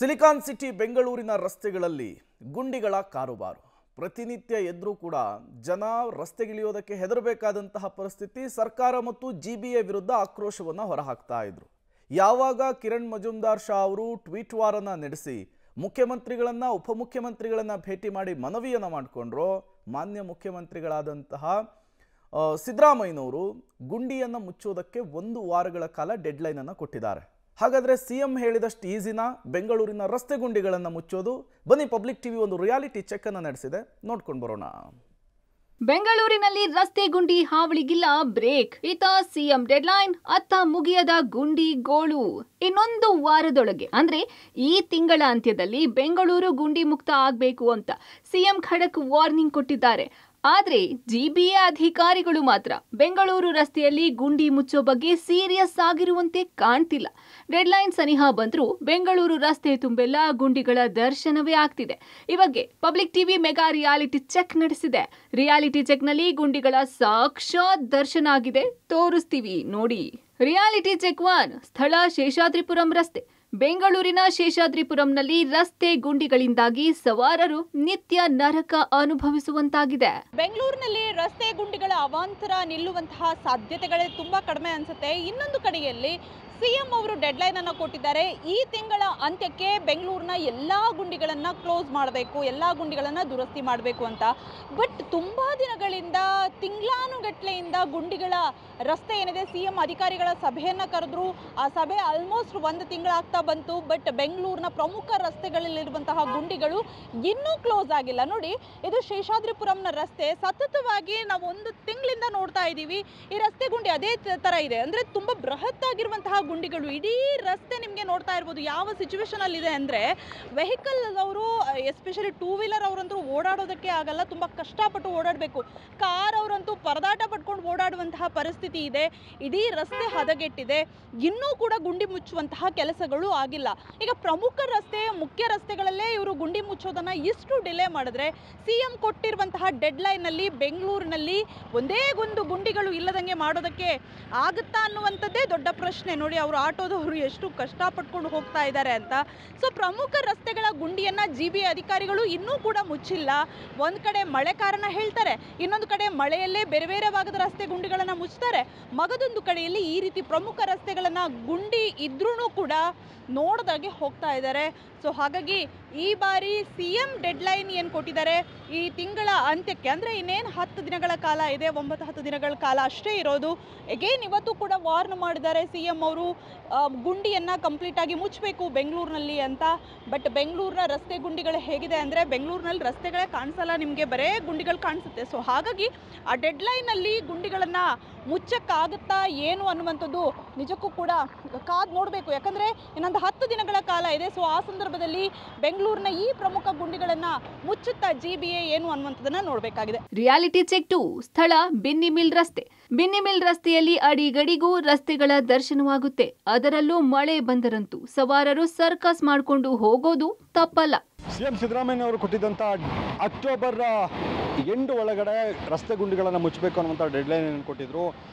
Silicon city ಬೆಂಗಳೂರಿನ ರಸ್ತೆಗಳಲ್ಲಿ ಗುಂಡಿಗಳ ಕಾರುಬಾರು ಪ್ರತಿನಿತ್ಯ ಎದ್ರೂ ಕೂಡ ಜನ ರಸ್ತೆಗಿಳಿಯೋದಕ್ಕೆ ಹೆದರಬೇಕಾದಂತಹ ಪರಿಸ್ಥಿತಿ. ಸರ್ಕಾರ ಮತ್ತು ಜಿಬಿಎ ವಿರುದ್ಧ ಆಕ್ರೋಶವನ್ನು ಹೊರಹಾಕ್ತಾ ಇದ್ರು. ಯಾವಾಗ ಕಿರಣ್ ಮಜುಮ್ದಾರ್ ಶಾ ಅವರು ಟ್ವೀಟ್ ವಾರನ್ನ ನಡೆಸಿ ಮುಖ್ಯಮಂತ್ರಿಗಳನ್ನ ಉಪಮುಖ್ಯಮಂತ್ರಿಗಳನ್ನ ಭೇಟಿ ಮಾಡಿ ಮನವಿಯನ್ನು ಮಾಡಿಕೊಂಡ್ರೋ, ಮಾನ್ಯ ಮುಖ್ಯಮಂತ್ರಿಗಳಾದಂತಹ ಸಿದ್ದರಾಮಯ್ಯನವರು ಗುಂಡಿಯನ್ನು ಮುಚ್ಚೋದಕ್ಕೆ 1 ವಾರಗಳ ಕಾಲ ಡೆಡ್ಲೈನ್ ಅನ್ನು ಕೊಟ್ಟಿದ್ದಾರೆ. ಹಾಗಾದ್ರೆ ಸಿಎಂ ಹೇಳಿದಷ್ಟು ಈಸಿನಾ ಬೆಂಗಳೂರಿನ ರಸ್ತೆ ಗುಂಡಿಗಳನ್ನು ಮುಚ್ಚೋದು? ಬನ್ನಿ, ಪಬ್ಲಿಕ್ ಟಿವಿ ಒಂದು ರಿಯಾಲಿಟಿ ಚೆಕ್ ಅನ್ನು ನಡೆಸಿದೆ, ನೋಡ್ಕೊಂಡು ಬರೋಣ. ಬೆಂಗಳೂರಿನಲ್ಲಿ ರಸ್ತೆ ಗುಂಡಿ ಹಾವಳಿಗಿಲ್ಲ ಬ್ರೇಕ್. ಈತ ಸಿಎಂ ಡೆಡ್ಲೈನ್, ಅತ್ತ ಮುಗಿಯದ ಗುಂಡಿ ಗೋಳು. ಇನ್ನೊಂದು ವಾರದೊಳಗೆ ಅಂದ್ರೆ ಈ ತಿಂಗಳ ಅಂತ್ಯದಲ್ಲಿ ಬೆಂಗಳೂರು ಗುಂಡಿ ಮುಕ್ತ ಆಗ್ಬೇಕು ಅಂತ ಸಿಎಂ ಖಡಕ್ ವಾರ್ನಿಂಗ್ ಕೊಟ್ಟಿದ್ದಾರೆ. ಆದ್ರೆ ಜಿಬಿಎ ಅಧಿಕಾರಿಗಳು ಮಾತ್ರ ಬೆಂಗಳೂರು ರಸ್ತೆಯಲ್ಲಿ ಗುಂಡಿ ಮುಚ್ಚೋ ಬಗ್ಗೆ ಸೀರಿಯಸ್ ಆಗಿರುವಂತೆ ಕಾಣ್ತಿಲ್ಲ. ಡೆಡ್ಲೈನ್ ಸನಿಹ ಬಂದ್ರೂ ಬೆಂಗಳೂರು ರಸ್ತೆ ತುಂಬೆಲ್ಲ ಗುಂಡಿಗಳ ದರ್ಶನವೇ ಆಗ್ತಿದೆ. ಈ ಬಗ್ಗೆ public TV mega reality check ನಡೆಸಿದೆ. ರಿಯಾಲಿಟಿ ಚೆಕ್ನಲ್ಲಿ ಗುಂಡಿಗಳ ಸಾಕ್ಷಾತ್ ದರ್ಶನ ಆಗಿದೆ, ತೋರಿಸ್ತೀವಿ ನೋಡಿ. Reality check 1. ಸ್ಥಳ ಶೇಷಾದ್ರಿಪುರಂ ರಸ್ತೆ. ಬೆಂಗಳೂರಿನ ಶೇಷಾದ್ರಿಪುರಂನಲ್ಲಿ ರಸ್ತೆ ಗುಂಡಿಗಳಿಂದಾಗಿ ಸವಾರರು ನಿತ್ಯ ನರಕ ಅನುಭವಿಸುವಂತಾಗಿದೆ. ಬೆಂಗಳೂರಿನಲ್ಲಿ ರಸ್ತೆ ಗುಂಡಿಗಳ ಅವಾಂತರ ನಿಲ್ಲುವಂತಹ ಸಾಧ್ಯತೆಗಳೇ ತುಂಬಾ ಕಡಿಮೆ ಅನ್ಸುತ್ತೆ. ಇನ್ನೊಂದು ಕಡೆಯಲ್ಲಿ ಸಿಎಂ ಅವರು ಡೆಡ್ಲೈನ್ ಅನ್ನು ಕೊಟ್ಟಿದ್ದಾರೆ. ಈ ತಿಂಗಳ ಅಂತ್ಯಕ್ಕೆ ಬೆಂಗಳೂರಿನ ಎಲ್ಲಾ ಗುಂಡಿಗಳನ್ನ ಕ್ಲೋಸ್ ಮಾಡಬೇಕು, ಎಲ್ಲಾ ಗುಂಡಿಗಳನ್ನ ದುರಸ್ತಿ ಮಾಡಬೇಕು ಅಂತ. ಬಟ್ ತುಂಬಾ ದಿನಗಳಿಂದ ತಿಂಗಳಾನುಗಟ್ಲೆಯಿಂದ ಗುಂಡಿಗಳ ರಸ್ತೆ ಏನಿದೆ, ಸಿಎಂ ಅಧಿಕಾರಿಗಳ ಸಭೆಯನ್ನ ಕರೆದ್ರು. ಆ ಸಭೆ ಆಲ್ಮೋಸ್ಟ್ 1 ತಿಂಗಳಾಗ್ತಾ ಬಂತು. ಬಟ್ ಬೆಂಗಳೂರಿನ ಪ್ರಮುಖ ರಸ್ತೆಗಳಲ್ಲಿರುವಂತಹ ಗುಂಡಿಗಳು ಇನ್ನೂ ಕ್ಲೋಸ್ ಆಗಿಲ್ಲ. ನೋಡಿ, ಇದು ಶೇಷಾದ್ರಿಪುರಂನ ರಸ್ತೆ. ಸತತವಾಗಿ ನಾವು 1 ತಿಂಗಳಿಂದ ನೋಡ್ತಾ ಇದ್ದೀವಿ. ಈ ರಸ್ತೆ ಗುಂಡಿ ಅದೇ ತರ ಇದೆ, ಅಂದ್ರೆ ತುಂಬಾ ಬೃಹತ್ ಆಗಿರುವಂತಹ ಗುಂಡಿಗಳು. ಇಡೀ ರಸ್ತೆ ನಿಮಗೆ ನೋಡ್ತಾ ಇರ್ಬೋದು ಯಾವ ಸಿಚುವೇಶನ್ ಅಲ್ಲಿ ಇದೆ ಅಂದ್ರೆ, ವೆಹಿಕಲ್ ಅವರು ಎಸ್ಪೆಷಲಿ 2 ವೀಲರ್ ಅವರಂತೂ ಓಡಾಡೋದಕ್ಕೆ ಆಗಲ್ಲ, ತುಂಬಾ ಕಷ್ಟಪಟ್ಟು ಓಡಾಡಬೇಕು. ಕಾರ್ ಅವರಂತೂ ಪರದಾಟ ಪಟ್ಕೊಂಡು ಓಡಾಡುವಂತಹ ಪರಿಸ್ಥಿತಿ ಇದೆ. ಇಡೀ ರಸ್ತೆ ಹದಗೆಟ್ಟಿದೆ. ಇನ್ನೂ ಕೂಡ ಗುಂಡಿ ಮುಚ್ಚುವಂತಹ ಕೆಲಸಗಳು ಆಗಿಲ್ಲ. ಈಗ ಪ್ರಮುಖ ರಸ್ತೆ, ಮುಖ್ಯ ರಸ್ತೆಗಳಲ್ಲೇ ಇವರು ಗುಂಡಿ ಮುಚ್ಚೋದನ್ನ ಇಷ್ಟು ಡಿಲೇ ಮಾಡಿದ್ರೆ, ಸಿಎಂ ಕೊಟ್ಟಿರುವಂತಹ ಡೆಡ್ಲೈನ್ ಅಲ್ಲಿ ಬೆಂಗಳೂರಿನಲ್ಲಿ ಒಂದೇ ಒಂದು ಗುಂಡಿಗಳು ಇಲ್ಲದಂಗೆ ಮಾಡೋದಕ್ಕೆ ಆಗುತ್ತಾ ಅನ್ನುವಂಥದ್ದೇ ದೊಡ್ಡ ಪ್ರಶ್ನೆ. ನೋಡಿ, ಅವರು ಆಟೋದವರು ಎಷ್ಟು ಕಷ್ಟಪಟ್ಕೊಂಡು ಹೋಗ್ತಾ ಇದ್ದಾರೆ ಅಂತ. ಸೊ ಪ್ರಮುಖ ರಸ್ತೆಗಳ ಗುಂಡಿಯನ್ನ ಜಿಬಿಎ ಅಧಿಕಾರಿಗಳು ಇನ್ನೂ ಕೂಡ ಮುಚ್ಚಿಲ್ಲ. ಒಂದ್ ಕಡೆ ಮಳೆ ಕಾರಣ ಹೇಳ್ತಾರೆ, ಇನ್ನೊಂದು ಕಡೆ ಮಳೆಯಲ್ಲೇ ಬೇರೆ ಬೇರೆ ಭಾಗದ ರಸ್ತೆ ಗುಂಡಿಗಳನ್ನ ಮುಚ್ತಾರೆ. ಮಗದೊಂದು ಕಡೆಯಲ್ಲಿ ಈ ರೀತಿ ಪ್ರಮುಖ ರಸ್ತೆಗಳನ್ನ ಗುಂಡಿ ಇದ್ರೂ ಕೂಡ ನೋಡ್ದಾಗೆ ಹೋಗ್ತಾ ಇದ್ದಾರೆ. ಸೊ ಹಾಗಾಗಿ ಈ ಬಾರಿ ಸಿಎಂ ಡೆಡ್ಲೈನ್ ಏನು ಕೊಟ್ಟಿದ್ದಾರೆ, ಈ ತಿಂಗಳ ಅಂತ್ಯಕ್ಕೆ ಅಂದ್ರೆ ಇನ್ನೇನು 10 ದಿನಗಳ ಕಾಲ ಇದೆ, 9-10 ದಿನಗಳ ಕಾಲ ಅಷ್ಟೇ ಇರೋದು. ಎಗೇನ್ ಇವತ್ತು ಕೂಡ ವಾರ್ನ್ ಮಾಡಿದ್ದಾರೆ ಸಿಎಂ ಅವರು, ಗುಂಡಿಯನ್ನ ಕಂಪ್ಲೀಟ್ ಆಗಿ ಮುಚ್ಚಬೇಕು ಬೆಂಗಳೂರಿನಲ್ಲಿ ಅಂತ. ಬಟ್ ಬೆಂಗಳೂರಿನ ರಸ್ತೆ ಗುಂಡಿಗಳು ಹೇಗಿದೆ ಅಂದ್ರೆ, ಬೆಂಗಳೂರಿನಲ್ಲಿ ರಸ್ತೆಗಳೇ ಕಾಣಿಸಲ್ಲ ನಿಮಗೆ, ಬರೇ ಗುಂಡಿಗಳು ಕಾಣಿಸುತ್ತೆ. ಸೊ ಹಾಗಾಗಿ ಆ ಡೆಡ್ಲೈನ್ ಅಲ್ಲಿ ಗುಂಡಿಗಳನ್ನ ಮುಚ್ಚಕ್ಕಾಗುತ್ತಾ ಏನು ಅನ್ನುವಂಥದ್ದು ನಿಜಕ್ಕೂ ಕೂಡ ಕಾದ್ ನೋಡಬೇಕು. ಯಾಕಂದ್ರೆ ಇನ್ನೊಂದು 10 ದಿನಗಳ ಕಾಲ ಇದೆ. ಸೊ ಆ ಸಂದರ್ಭದಲ್ಲಿ ಬೆಂಗಳೂರಿನ ಈ ಪ್ರಮುಖ ಗುಂಡಿಗಳನ್ನ ಮುಚ್ಚುತ್ತಾ ಜಿಬಿಎ ಏನು ಅನ್ನುವಂಥದ್ದನ್ನ ನೋಡಬೇಕಾಗಿದೆ. Reality check 2. ಸ್ಥಳ ಬಿನ್ನಿಮಿಲ್ ರಸ್ತೆ. ಬಿನ್ನಿಮಿಲ್ ರಸ್ತೆಯಲ್ಲಿ ಅಡಿಗಡಿಗೂ ರಸ್ತೆಗಳ ದರ್ಶನವಾಗುತ್ತೆ. ಅದರಲ್ಲೂ ಮಳೆ ಬಂದರಂತೂ ಸವಾರರು ಸರ್ಕಸ್ ಮಾಡಿಕೊಂಡು ಹೋಗೋದು ತಪ್ಪಲ್ಲ. ಸಿಎಂ ಸಿದ್ದರಾಮಯ್ಯ ಅವರು ಕೊಟ್ಟಿದ್ದಂಥ ಅಕ್ಟೋಬರ್ ಎಂಡ್ ಒಳಗಡೆ ರಸ್ತೆ ಗುಂಡಿಗಳನ್ನು ಮುಚ್ಚಬೇಕು ಅನ್ನುವಂಥ ಡೆಡ್ಲೈನ್ ಏನು ಕೊಟ್ಟಿದ್ರು.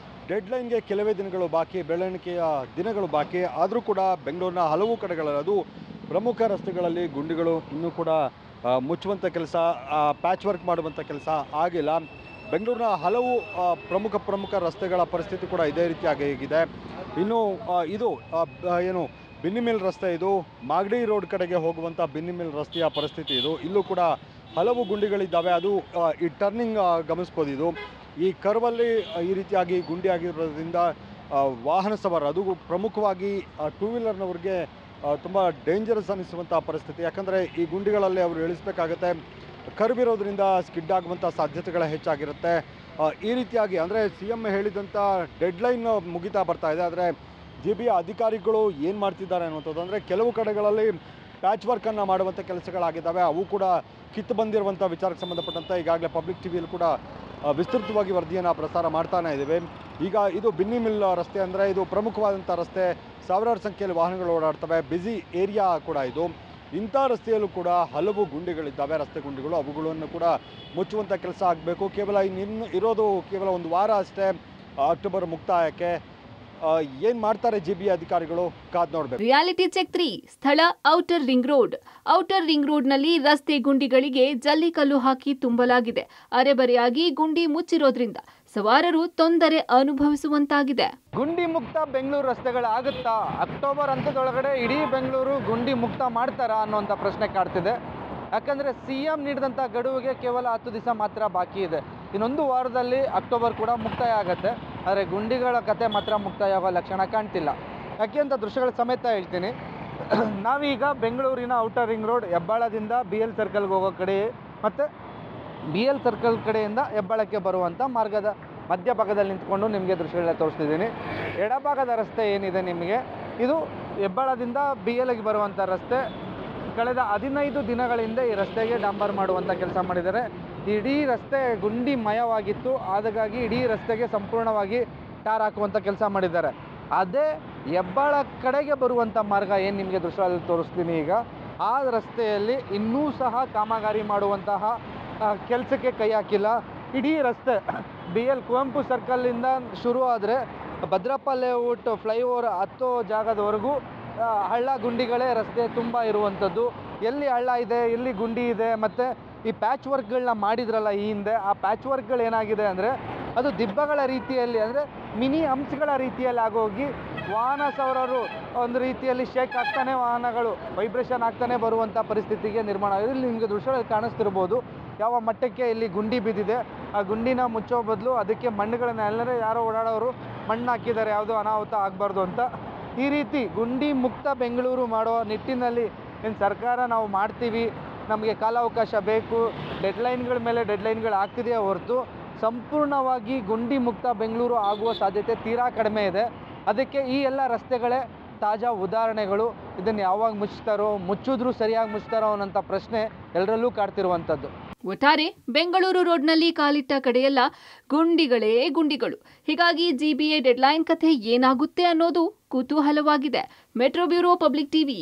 ಡೆಡ್ಲೈನ್ಗೆ ಕೆಲವೇ ದಿನಗಳು ಬಾಕಿ, ಬೆಳವಣಿಗೆಯ ದಿನಗಳು ಬಾಕಿ. ಆದರೂ ಕೂಡ ಬೆಂಗಳೂರಿನ ಹಲವು ಕಡೆಗಳಲ್ಲಿ, ಅದು ಪ್ರಮುಖ ರಸ್ತೆಗಳಲ್ಲಿ ಗುಂಡಿಗಳು ಇನ್ನೂ ಕೂಡ ಮುಚ್ಚುವಂಥ ಕೆಲಸ, ಪ್ಯಾಚ್ ವರ್ಕ್ ಮಾಡುವಂಥ ಕೆಲಸ ಆಗಿಲ್ಲ. ಬೆಂಗಳೂರಿನ ಹಲವು ಪ್ರಮುಖ ರಸ್ತೆಗಳ ಪರಿಸ್ಥಿತಿ ಕೂಡ ಇದೇ ರೀತಿಯಾಗಿದೆ. ಇನ್ನು ಇದು ಏನು ಬಿನ್ನಿಮಿಲ್ ರಸ್ತೆ, ಇದು ಮಾಗಡಿ ರೋಡ್ ಕಡೆಗೆ ಹೋಗುವಂಥ ಬಿನ್ನಿಮಿಲ್ ರಸ್ತೆಯ ಪರಿಸ್ಥಿತಿ ಇದು. ಇಲ್ಲೂ ಕೂಡ ಹಲವು ಗುಂಡಿಗಳಿದ್ದಾವೆ. ಅದು ಈ ಟರ್ನಿಂಗ್ ಗಮನಿಸ್ಬೋದು. ಇದು ಈ ಕರ್ವಲ್ಲಿ ಈ ರೀತಿಯಾಗಿ ಗುಂಡಿ ಆಗಿರೋದ್ರಿಂದ ವಾಹನ ಸವಾರ, ಅದು ಪ್ರಮುಖವಾಗಿ 2 ವೀಲರ್ನವ್ರಿಗೆ ತುಂಬ ಡೇಂಜರಸ್ ಅನ್ನಿಸುವಂಥ ಪರಿಸ್ಥಿತಿ. ಯಾಕಂದರೆ ಈ ಗುಂಡಿಗಳಲ್ಲಿ ಅವರು ಇಳಿಸಬೇಕಾಗತ್ತೆ. ಕರ್ವ್ ಇರೋದ್ರಿಂದ ಸ್ಕಿಡ್ ಆಗುವಂಥ ಸಾಧ್ಯತೆಗಳು ಹೆಚ್ಚಾಗಿರುತ್ತೆ. ಈ ರೀತಿಯಾಗಿ ಅಂದರೆ ಸಿಎಂ ಹೇಳಿದಂಥ ಡೆಡ್ಲೈನ್ ಮುಗಿತಾ ಬರ್ತಾ ಇದೆ. ಆದರೆ ಜಿಬಿಎ ಅಧಿಕಾರಿಗಳು ಏನು ಮಾಡ್ತಿದ್ದಾರೆ ಅನ್ನುವಂಥದ್ದು ಅಂದರೆ, ಕೆಲವು ಕಡೆಗಳಲ್ಲಿ ಪ್ಯಾಚ್ ವರ್ಕನ್ನು ಮಾಡುವಂಥ ಕೆಲಸಗಳಾಗಿದ್ದಾವೆ. ಅವು ಕೂಡ ಕಿತ್ತು ಬಂದಿರುವಂಥ ವಿಚಾರಕ್ಕೆ ಸಂಬಂಧಪಟ್ಟಂತೆ ಈಗಾಗಲೇ ಪಬ್ಲಿಕ್ ಟಿವಿಯಲ್ಲಿ ಕೂಡ ವಿಸ್ತೃತವಾಗಿ ವರದಿಯನ್ನು ಪ್ರಸಾರ ಮಾಡ್ತಾನೆ ಇದ್ದೇವೆ. ಈಗ ಇದು ಬಿನ್ನಿಮಿಲ್ ರಸ್ತೆ ಅಂದರೆ ಇದು ಪ್ರಮುಖವಾದಂಥ ರಸ್ತೆ, ಸಾವಿರಾರು ಸಂಖ್ಯೆಯಲ್ಲಿ ವಾಹನಗಳು ಓಡಾಡ್ತವೆ, ಬ್ಯುಸಿ ಏರಿಯಾ ಕೂಡ ಇದು. ಇಂಥ ರಸ್ತೆಯಲ್ಲೂ ಕೂಡ ಹಲವು ಗುಂಡಿಗಳಿದ್ದಾವೆ, ರಸ್ತೆ ಗುಂಡಿಗಳು. ಅವುಗಳನ್ನು ಕೂಡ ಮುಚ್ಚುವಂಥ ಕೆಲಸ ಆಗಬೇಕು. ಕೇವಲ ಇನ್ನು ಇರೋದು ಕೇವಲ 1 ವಾರ ಅಷ್ಟೇ ಅಕ್ಟೋಬರ್ ಮುಕ್ತಾಯಕ್ಕೆ. ಏನು ಮಾಡ್ತಾರೆ GBA ಅಧಿಕಾರಿಗಳು ಕಾದ್ ನೋಡಬೇಕು. ರಿಯಾಲಿಟಿ ಚೆಕ್ 3 ಸ್ಥಳ outer ring road. Outer ring ರೋಡ್ನಲ್ಲಿ ರಸ್ತೆ ಗುಂಡಿಗಳಿಗೆ ಜಲ್ಲಿಕಲ್ಲು ಹಾಕಿ ತುಂಬಲಾಗಿದೆ. ಅರೆಬರೆಯಾಗಿ ಗುಂಡಿ ಮುಚ್ಚಿರೋದ್ರಿಂದ ಸವಾರರು ತೊಂದರೆ ಅನುಭವಿಸುವಂತಾಗಿದೆ. ಗುಂಡಿ ಮುಕ್ತ ಬೆಂಗಳೂರು ರಸ್ತೆಗಳಾಗುತ್ತಾ? ಅಕ್ಟೋಬರ್ ಅಂತ್ಯದೊಳಗಡೆ ಇಡೀ ಬೆಂಗಳೂರು ಗುಂಡಿ ಮುಕ್ತ ಮಾಡ್ತಾರಾ ಅನ್ನುವಂಥ ಪ್ರಶ್ನೆ ಕಾಡ್ತಿದೆ. ಯಾಕಂದರೆ CM ನೀಡಿದಂಥ ಗಡುವಿಗೆ ಕೇವಲ 10 ದಿವಸ ಮಾತ್ರ ಬಾಕಿ ಇದೆ. ಇನ್ನೊಂದು ವಾರದಲ್ಲಿ ಅಕ್ಟೋಬರ್ ಕೂಡ ಮುಕ್ತಾಯ ಆಗುತ್ತೆ. ಆದರೆ ಗುಂಡಿಗಳ ಕತೆ ಮಾತ್ರ ಮುಕ್ತಾಯ ಆಗೋ ಲಕ್ಷಣ ಕಾಣ್ತಿಲ್ಲ. ಯಾಕೆ ಅಂತ ದೃಶ್ಯಗಳ ಸಮೇತ ಹೇಳ್ತೀನಿ. ನಾವೀಗ ಬೆಂಗಳೂರಿನ ಔಟರ್ ರಿಂಗ್ ರೋಡ್ ಹೆಬ್ಬಾಳದಿಂದ BL ಸರ್ಕಲ್ಗೆ ಹೋಗೋ ಕಡೆ ಮತ್ತು BL ಸರ್ಕಲ್ ಕಡೆಯಿಂದ ಹೆಬ್ಬಾಳಕ್ಕೆ ಬರುವಂಥ ಮಾರ್ಗದ ಮಧ್ಯಭಾಗದಲ್ಲಿ ನಿಂತ್ಕೊಂಡು ನಿಮಗೆ ದೃಶ್ಯಗಳನ್ನ ತೋರಿಸ್ತಿದ್ದೀನಿ. ಎಡಭಾಗದ ರಸ್ತೆ ಏನಿದೆ ನಿಮಗೆ, ಇದು ಹೆಬ್ಬಾಳದಿಂದ BLಗೆ ಬರುವಂಥ ರಸ್ತೆ. ಕಳೆದ 15 ದಿನಗಳಿಂದ ಈ ರಸ್ತೆಗೆ ಡಾಂಬರ್ ಮಾಡುವಂಥ ಕೆಲಸ ಮಾಡಿದ್ದಾರೆ. ಇಡೀ ರಸ್ತೆ ಗುಂಡಿಮಯವಾಗಿತ್ತು. ಹಾಗಾಗಿ ಇಡೀ ರಸ್ತೆಗೆ ಸಂಪೂರ್ಣವಾಗಿ ಟಾರ್ ಹಾಕುವಂಥ ಕೆಲಸ ಮಾಡಿದ್ದಾರೆ. ಅದೇ ಹೆಬ್ಬಾಳ ಕಡೆಗೆ ಬರುವಂಥ ಮಾರ್ಗ ಏನು ನಿಮಗೆ ದೃಶ್ಯದಲ್ಲಿ ತೋರಿಸ್ತೀನಿ ಈಗ, ಆ ರಸ್ತೆಯಲ್ಲಿ ಇನ್ನೂ ಸಹ ಕಾಮಗಾರಿ ಮಾಡುವಂತಹ ಕೆಲಸಕ್ಕೆ ಕೈ ಹಾಕಿಲ್ಲ. ಇಡೀ ರಸ್ತೆ BL ಕುವೆಂಪು ಸರ್ಕಲ್ಲಿಂದ ಶುರು ಆದರೆ ಭದ್ರಪ್ಪ ಲೇಔಟ್ ಫ್ಲೈಓವರ್ ಹತ್ತೋ ಜಾಗದವರೆಗೂ ಹಳ್ಳ ಗುಂಡಿಗಳೇ ರಸ್ತೆ ತುಂಬ ಇರುವಂಥದ್ದು. ಎಲ್ಲಿ ಹಳ್ಳ ಇದೆ, ಎಲ್ಲಿ ಗುಂಡಿ ಇದೆ, ಮತ್ತು ಈ ಪ್ಯಾಚ್ ವರ್ಕ್ಗಳನ್ನ ಮಾಡಿದ್ರಲ್ಲ ಈ ಹಿಂದೆ, ಆ ಪ್ಯಾಚ್ ವರ್ಕ್ಗಳು ಏನಾಗಿದೆ ಅಂದರೆ ಅದು ದಿಬ್ಬಗಳ ರೀತಿಯಲ್ಲಿ, ಅಂದರೆ ಮಿನಿ ಹಂಪ್ಸ್ಗಳ ರೀತಿಯಲ್ಲಿ ಆಗೋಗಿ ವಾಹನ ಸವಾರರು ಒಂದು ರೀತಿಯಲ್ಲಿ ಶೇಕ್ ಆಗ್ತಾನೆ, ವಾಹನಗಳು ವೈಬ್ರೇಷನ್ ಆಗ್ತಾನೆ ಬರುವಂಥ ಪರಿಸ್ಥಿತಿಗೆ ನಿರ್ಮಾಣ ಆಗಿದೆ. ಇಲ್ಲಿ ನಿಮಗೆ ದೃಶ್ಯದಲ್ಲಿ ಕಾಣಿಸ್ತಿರ್ಬೋದು ಯಾವ ಮಟ್ಟಕ್ಕೆ ಇಲ್ಲಿ ಗುಂಡಿ ಬಿದ್ದಿದೆ. ಆ ಗುಂಡಿನ ಮುಚ್ಚೋ ಬದಲು ಅದಕ್ಕೆ ಮಣ್ಣುಗಳನ್ನ ಎಲ್ಲರೂ ಯಾರೋ ಓಡಾಡೋರು ಮಣ್ಣು ಹಾಕಿದ್ದಾರೆ, ಯಾವುದೋ ಅನಾಹುತ ಆಗಬಾರ್ದು ಅಂತ. ಈ ರೀತಿ ಗುಂಡಿ ಮುಕ್ತ ಬೆಂಗಳೂರು ಮಾಡೋ ನಿಟ್ಟಿನಲ್ಲಿ ಏನು ಸರ್ಕಾರ ನಾವು ಮಾಡ್ತೀವಿ, ನಮಗೆ ಕಾಲಾವಕಾಶ ಬೇಕು, ಡೆಡ್ಲೈನ್ಗಳ ಮೇಲೆ ಡೆಡ್ಲೈನ್ಗಳು ಆಗ್ತಿದೆಯೇ ಹೊರತು ಸಂಪೂರ್ಣವಾಗಿ ಗುಂಡಿ ಮುಕ್ತ ಬೆಂಗಳೂರು ಆಗುವ ಸಾಧ್ಯತೆ ತೀರಾ ಕಡಿಮೆ ಇದೆ. ಅದಕ್ಕೆ ಈ ಎಲ್ಲ ರಸ್ತೆಗಳೇ ತಾಜಾ ಉದಾಹರಣೆಗಳು. ಇದನ್ನು ಯಾವಾಗ ಮುಚ್ಚಿದ್ರೂ ಸರಿಯಾಗಿ ಮುಚ್ತಾರೋ ಅನ್ನೋಂಥ ಪ್ರಶ್ನೆ ಎಲ್ಲರಲ್ಲೂ ಕಾಡ್ತಿರುವಂಥದ್ದು. ಒಟ್ಟಾರೆ ಬೆಂಗಳೂರು ರೋಡ್ನಲ್ಲಿ ಕಾಲಿಟ್ಟ ಕಡೆಯೆಲ್ಲ ಗುಂಡಿಗಳೇ ಗುಂಡಿಗಳು. ಹೀಗಾಗಿ GBA ಡೆಡ್ಲೈನ್ ಕಥೆ ಏನಾಗುತ್ತೆ ಅನ್ನೋದು ಕುತೂಹಲವಾಗಿದೆ. Metro bureau, public TV.